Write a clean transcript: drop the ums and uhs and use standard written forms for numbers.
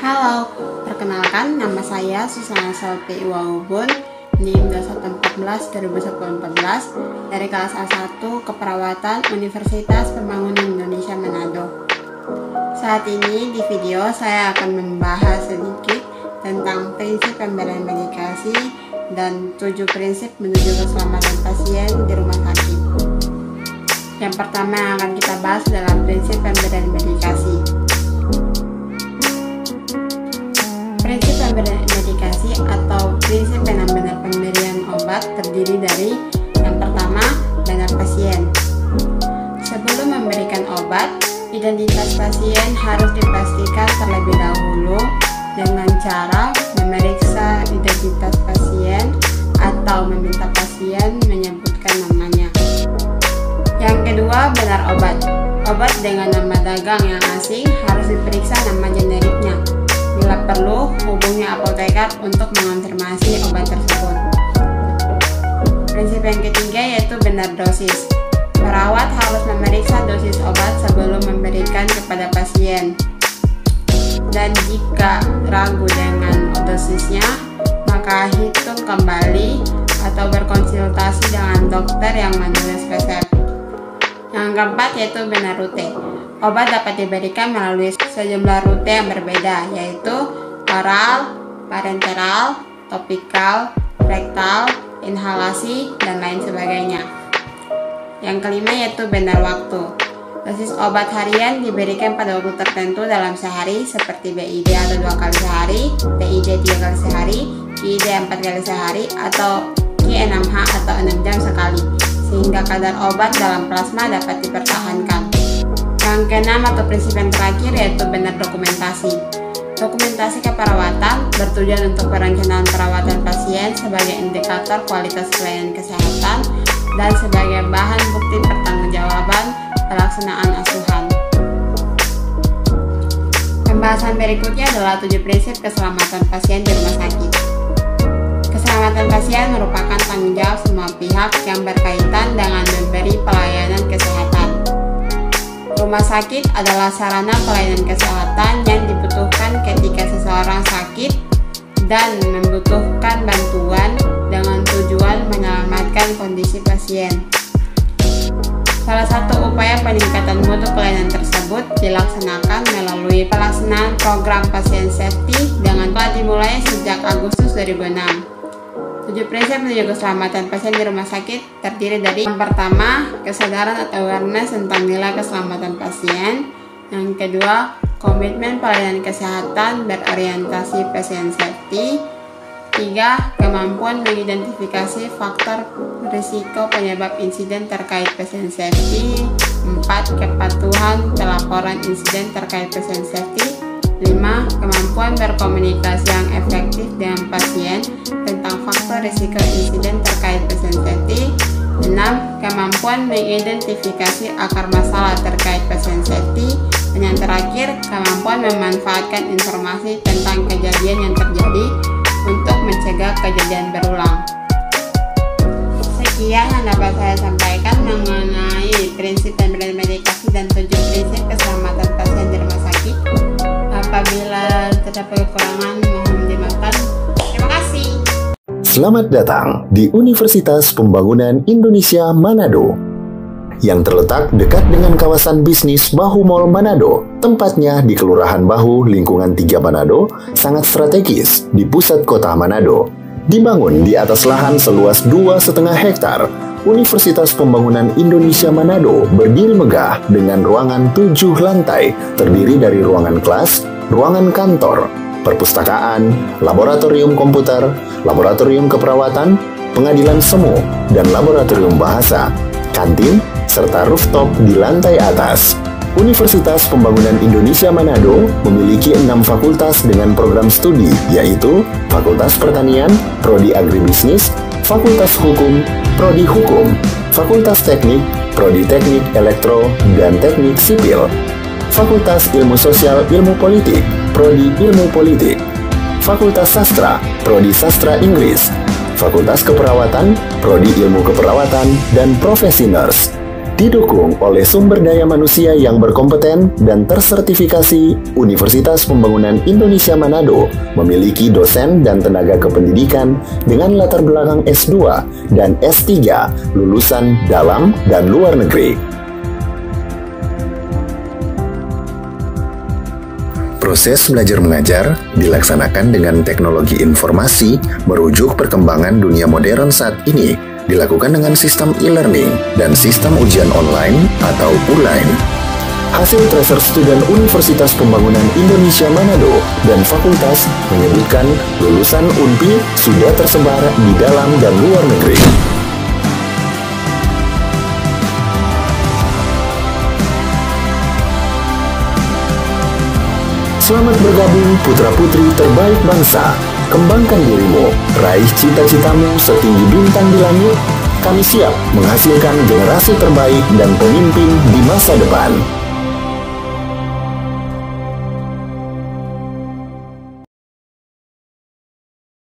Halo, perkenalkan nama saya Susana Selvi Iwahubun, NIM 2114-2014 dari kelas A1 Keperawatan Universitas Pembangunan Indonesia Manado. Saat ini di video saya akan membahas sedikit tentang prinsip pemberian medikasi dan 7 prinsip menuju keselamatan pasien di rumah sakit. Yang pertama yang akan kita bahas adalah prinsip pemberian medikasi. Prinsip pemberian medikasi atau prinsip benar-benar pemberian obat terdiri dari yang pertama, benar pasien. Sebelum memberikan obat, identitas pasien harus dipastikan terlebih dahulu dengan cara memeriksa identitas pasien atau meminta pasien menyebutkan namanya. Yang kedua, benar obat. Obat dengan nama dagang yang asing harus diperiksa nama generiknya. Bila perlu, hubungi apoteker untuk mengonfirmasi obat tersebut. Prinsip yang ketiga yaitu benar dosis. Perawat harus memeriksa dosis obat sebelum memberikan kepada pasien. Dan jika ragu dengan dosisnya, maka hitung kembali atau berkonsultasi dengan dokter yang menulis resep. Yang keempat yaitu benar rute. Obat dapat diberikan melalui sejumlah rute yang berbeda, yaitu oral, parenteral, topikal, rektal, inhalasi, dan lain sebagainya. Yang kelima yaitu benar waktu. Dosis obat harian diberikan pada waktu tertentu dalam sehari, seperti BID atau 2 kali sehari, PID 3 kali sehari, QID 4 kali sehari, atau Q6H atau 6 jam sekali, sehingga kadar obat dalam plasma dapat dipertahankan. Yang keenam atau prinsip yang terakhir yaitu benar dokumentasi. Dokumentasi keperawatan bertujuan untuk perencanaan perawatan pasien sebagai indikator kualitas pelayanan kesehatan dan sebagai bahan bukti pertanggungjawaban pelaksanaan asuhan. Pembahasan berikutnya adalah 7 prinsip keselamatan pasien di rumah sakit. Keselamatan pasien merupakan tanggung jawab semua pihak yang berkaitan dengan memberi pelayanan kesehatan. Rumah sakit adalah sarana pelayanan kesehatan yang dibutuhkan ketika seseorang sakit dan membutuhkan bantuan dengan tujuan menyelamatkan kondisi pasien. Salah satu upaya peningkatan mutu pelayanan tersebut dilaksanakan melalui pelaksanaan program pasien safety dengan telah dimulai sejak Agustus 2006. 7 prinsip menuju keselamatan pasien di rumah sakit terdiri dari yang pertama, kesadaran atau awareness tentang nilai keselamatan pasien. Yang kedua, komitmen pelayanan kesehatan berorientasi patient safety. 3. Kemampuan mengidentifikasi faktor risiko penyebab insiden terkait patient safety. 4. Kepatuhan pelaporan insiden terkait patient safety. 5. Kemampuan berkomunikasi yang efektif dengan pasien tentang faktor risiko insiden terkait patient safety. 6. Kemampuan mengidentifikasi akar masalah terkait patient safety. Dan yang terakhir, kemampuan memanfaatkan informasi tentang kejadian yang terjadi untuk mencegah kejadian berulang. Sekian yang dapat saya sampaikan mengenai prinsip pemberian medikasi dan 7 prinsip keselamatan pasien di rumah sakit. Apabila terdapat kekurangan, mohon dimaafkan. Terima kasih. Selamat datang di Universitas Pembangunan Indonesia Manado yang terletak dekat dengan kawasan bisnis Bahu Mall Manado. Tempatnya di Kelurahan Bahu, lingkungan 3 Manado, sangat strategis di pusat kota Manado. Dibangun di atas lahan seluas 2,5 hektar, Universitas Pembangunan Indonesia Manado berdiri megah dengan ruangan 7 lantai, terdiri dari ruangan kelas, ruangan kantor, perpustakaan, laboratorium komputer, laboratorium keperawatan, pengadilan semu, dan laboratorium bahasa, kantin, serta rooftop di lantai atas. Universitas Pembangunan Indonesia Manado memiliki 6 fakultas dengan program studi, yaitu Fakultas Pertanian, Prodi Agribisnis, Fakultas Hukum, Prodi Hukum, Fakultas Teknik, Prodi Teknik Elektro dan Teknik Sipil, Fakultas Ilmu Sosial Ilmu Politik, Prodi Ilmu Politik, Fakultas Sastra, Prodi Sastra Inggris, Fakultas Keperawatan, Prodi Ilmu Keperawatan dan Profesi Nurse, Didukung oleh sumber daya manusia yang berkompeten dan tersertifikasi, Universitas Pembangunan Indonesia Manado memiliki dosen dan tenaga kependidikan dengan latar belakang S2 dan S3 lulusan dalam dan luar negeri. Proses belajar mengajar dilaksanakan dengan teknologi informasi merujuk perkembangan dunia modern saat ini, dilakukan dengan sistem e-learning dan sistem ujian online atau ULAIN. Hasil tracer student Universitas Pembangunan Indonesia Manado dan fakultas menyebutkan lulusan UNPI sudah tersebar di dalam dan luar negeri. Selamat bergabung putra-putri terbaik bangsa. Kembangkan dirimu, raih cita-citamu setinggi bintang di langit. Kami siap menghasilkan generasi terbaik dan pemimpin di masa depan.